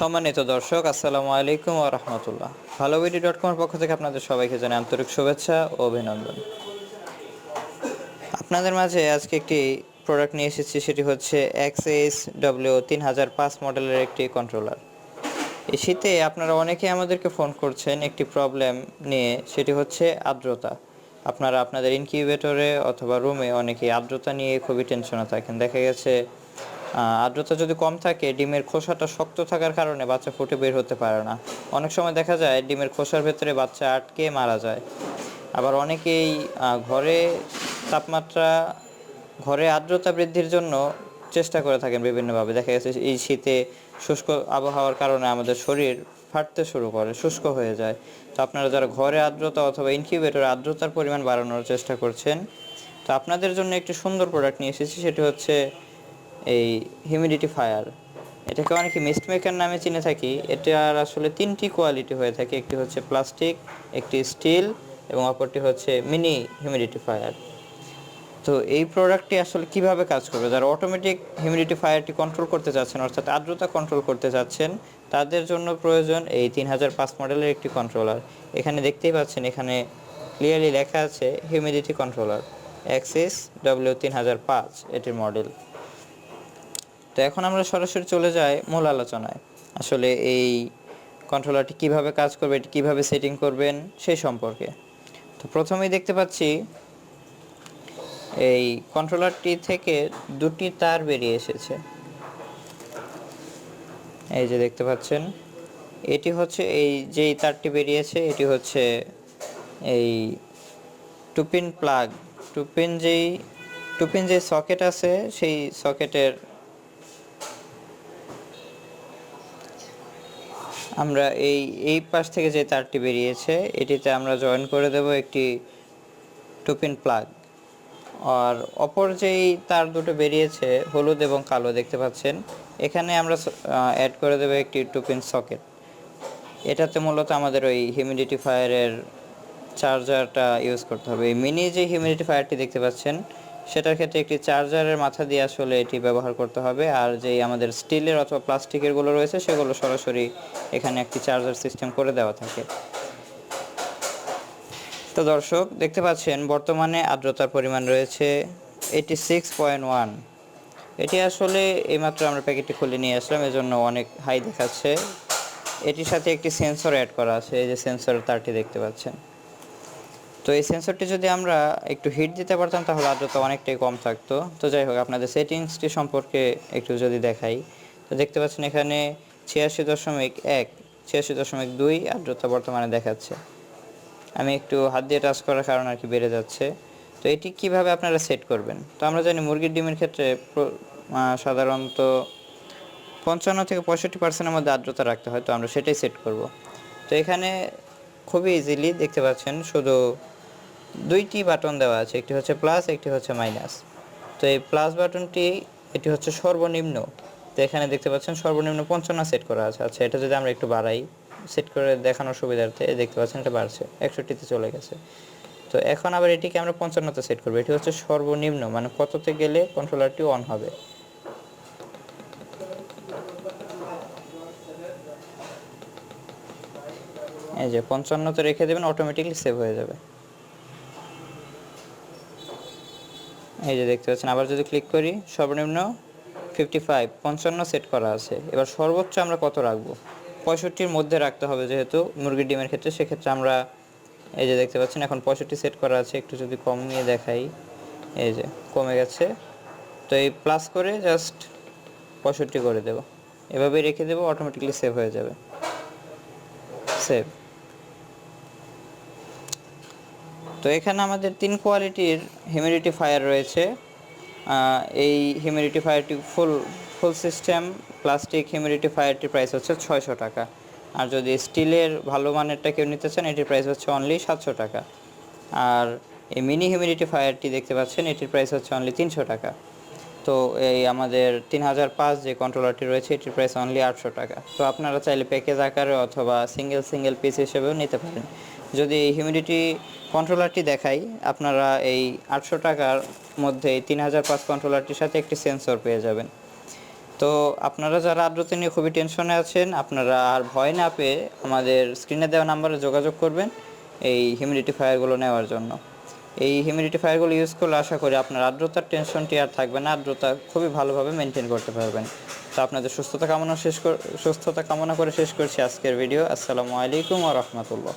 সম্মানিত দর্শক, আসসালামু আলাইকুম ওয়া রাহমাতুল্লাহ। ভালোবিডি.com এর পক্ষ থেকে আপনাদের সবাইকে জানাই আন্তরিক শুভেচ্ছা ও অভিনন্দন। আপনাদের মাঝে আজকে একটি প্রোডাক্ট নিয়ে এসেছি, সেটি হচ্ছে XSW3005 মডেলের একটি কন্ট্রোলার। এই শীতে আপনারা অনেকেই আমাদেরকে ফোন করছেন একটি প্রবলেম নিয়ে, সেটি হচ্ছে আর্দ্রতা। আপনারা আপনাদের ইনকিউবেটরে অথবা রুমে অনেকেই আর্দ্রতা নিয়ে খুবই টেনশনে থাকেন। দেখা গেছে আর্দ্রতা যদি কম থাকে, ডিমের খোসাটা শক্ত থাকার কারণে বাচ্চা ফুটে বের হতে পারে না। অনেক সময় দেখা যায় ডিমের খোসার ভেতরে বাচ্চা আটকে মারা যায়। আবার অনেকেই ঘরে তাপমাত্রা ঘরে আর্দ্রতা বৃদ্ধির জন্য চেষ্টা করে থাকেন বিভিন্নভাবে। দেখা গেছে এই শীতে শুষ্ক আবহাওয়ার কারণে আমাদের শরীর ফাটতে শুরু করে, শুষ্ক হয়ে যায়। তো আপনারা যারা ঘরে আর্দ্রতা অথবা ইনকিউবেটরে আর্দ্রতার পরিমাণ বাড়ানোর চেষ্টা করছেন, তো আপনাদের জন্য একটি সুন্দর প্রোডাক্ট নিয়ে এসেছি, সেটি হচ্ছে এই হিউমিডিটি ফায়ার। এটাকে অনেকে মিস্ট মেকার নামে চিনে থাকি। এটার আসলে তিনটি কোয়ালিটি হয়ে থাকে, একটি হচ্ছে প্লাস্টিক, একটি স্টিল এবং অপরটি হচ্ছে মিনি হিউমিডিটি ফায়ার। তো এই প্রোডাক্টটি আসলে কিভাবে কাজ করবে, যারা অটোমেটিক হিউমিডিটি ফায়ারটি কন্ট্রোল করতে চাচ্ছেন, অর্থাৎ আর্দ্রতা কন্ট্রোল করতে চাচ্ছেন, তাদের জন্য প্রয়োজন এই 3005 মডেলের একটি কন্ট্রোলার। এখানে দেখতেই পাচ্ছেন, এখানে ক্লিয়ারলি লেখা আছে হিউমিডিটি কন্ট্রোলার XSW3005 এটির মডেল। তো এখন আমরা সরাসরি চলে যাই মূল আলোচনায়। আসলে এই কন্ট্রোলারটি কিভাবে কাজ করবে, এটি কীভাবে সেটিং করবেন সেই সম্পর্কে। তো প্রথমেই দেখতে পাচ্ছি এই কন্ট্রোলারটি থেকে দুটি তার বেরিয়ে এসেছে। এই যে দেখতে পাচ্ছেন, এটি হচ্ছে এই যেই তারটি বেরিয়েছে, এটি হচ্ছে এই টুপিন প্লাগ, টুপিন যে সকেট আছে সেই সকেটের আমরা এই পাশ থেকে যে তারটি বেরিয়েছে এটিতে আমরা জয়েন করে দেব একটি টুপিন প্লাগ। আর অপর যেই তার দুটো বেরিয়েছে হলুদ এবং কালো দেখতে পাচ্ছেন, এখানে আমরা অ্যাড করে দেব একটি টুপিন সকেট। এটাতে মূলত আমাদের ওই হিউমিডিটি ফায়ারের চার্জারটা ইউজ করতে হবে। এই মিনি যে হিউমিডিটি ফায়ারটি দেখতে পাচ্ছেন, সেটার ক্ষেত্রে একটি চার্জারের মাথা দিয়ে আসলে এটি ব্যবহার করতে হবে। আর যেই আমাদের স্টিলের অথবা প্লাস্টিকের গুলো রয়েছে, সেগুলো সরাসরি এখানে একটি চার্জার সিস্টেম করে দেওয়া থাকে। তো দর্শক দেখতে পাচ্ছেন, বর্তমানে আর্দ্রতার পরিমাণ রয়েছে 86.1। এটি আসলে এইমাত্র আমরা প্যাকেটটি খুলে নিয়ে আসলাম, এজন্য অনেক হাই দেখাচ্ছে। এটির সাথে একটি সেন্সর অ্যাড করা আছে, এই যে সেন্সরের তারটি দেখতে পাচ্ছেন। তো এই সেন্সরটি যদি আমরা একটু হিট দিতে পারতাম, তাহলে আর্দ্রতা অনেকটাই কম থাকতো। তো যাই হোক, আপনাদের সেটিংসটি সম্পর্কে একটু যদি দেখাই, তো দেখতে পাচ্ছেন এখানে 86.1, 86.2 আর্দ্রতা বর্তমানে দেখাচ্ছে। আমি একটু হাত দিয়ে টাচ করার কারণে আর কি বেড়ে যাচ্ছে। তো এটি কিভাবে আপনারা সেট করবেন? তো আমরা জানি মুরগির ডিমের ক্ষেত্রে সাধারণত 55 থেকে 65% মধ্যে আর্দ্রতা রাখতে হয়, তো আমরা সেটাই সেট করব। তো এখানে খুবই ইজিলি দেখতে পাচ্ছেন, শুধু দুইটি বাটন দেওয়া আছে, একটি হচ্ছে প্লাস, একটি হচ্ছে মাইনাস। তো এই প্লাস বাটনটি এটি হচ্ছে সর্বনিম্ন। তো এখানে দেখতে পাচ্ছেন সর্বনিম্ন 55 সেট করা আছে। আচ্ছা, এটা যদি আমরা একটু বাড়াই সেট করে দেখানোর সুবিধার্থে, দেখতে পাচ্ছেন এটা বাড়ছে, 61তে চলে গেছে। তো এখন আবার এটিকে আমরা 55তে সেট করবো। এটি হচ্ছে সর্বনিম্ন, মানে কততে গেলে কন্ট্রোলারটি অন হবে। এই যে 55তে রেখে দেবেন, অটোমেটিকলি সেভ হয়ে যাবে। এই যে দেখতে পাচ্ছেন, আবার যদি ক্লিক করি, সর্বনিম্ন 55 সেট করা আছে। এবার সর্বোচ্চ আমরা কত রাখবো? 65-র মধ্যে রাখতে হবে, যেহেতু মুরগির ডিমের ক্ষেত্রে। সেক্ষেত্রে আমরা এই যে দেখতে পাচ্ছেন এখন 65 সেট করা আছে। একটু যদি কমিয়ে দেখাই, এই যে কমে গেছে। তো এই প্লাস করে জাস্ট 65 করে দেব, এভাবেই রেখে দেবো, অটোমেটিকলি সেভ হয়ে যাবে। সেভ। তো এখানে আমাদের 3 কোয়ালিটির হিউমিডিটি ফায়ার রয়েছে। এই হিউমিডিটি ফায়ারটি ফুল সিস্টেম প্লাস্টিক হিউমিডিটি ফায়ারটির প্রাইস হচ্ছে 600 টাকা। আর যদি স্টিলের ভালো মানেরটা কেউ নিতে চান, এটির প্রাইস হচ্ছে অনলি 700 টাকা। আর এই মিনি হিউমিডিটি ফায়ারটি দেখতে পাচ্ছেন, এটির প্রাইস হচ্ছে অনলি 300 টাকা। তো এই আমাদের 3005 যে কন্ট্রোলারটি রয়েছে, এটির প্রাইস অনলি 800 টাকা। তো আপনারা চাইলে প্যাকেজ আকারে অথবা সিঙ্গেল পিস হিসেবেও নিতে পারেন। যদি এই হিউমিডিটি কন্ট্রোলারটি দেখাই, আপনারা এই 800 টাকার মধ্যে 3005 কন্ট্রোলারটির সাথে একটি সেন্সর পেয়ে যাবেন। তো আপনারা যারা আর্দ্রতা নিয়ে খুবই টেনশনে আছেন, আপনারা আর ভয় না পেয়ে আমাদের স্ক্রিনে দেওয়া নাম্বারে যোগাযোগ করবেন এই হিউমিডিফায়ারগুলো নেওয়ার জন্য। এই হিউমিডিফায়ারগুলো ইউজ করলে আশা করি আপনার আর্দ্রতার টেনশনটি আর থাকবে না, আর্দ্রতা খুবই ভালোভাবে মেনটেন করতে পারবেন। তো আপনাদের সুস্থতা কামনা করে শেষ করছি আজকের ভিডিও। আসসালামু আলাইকুম ওয়া রাহমাতুল্লাহ।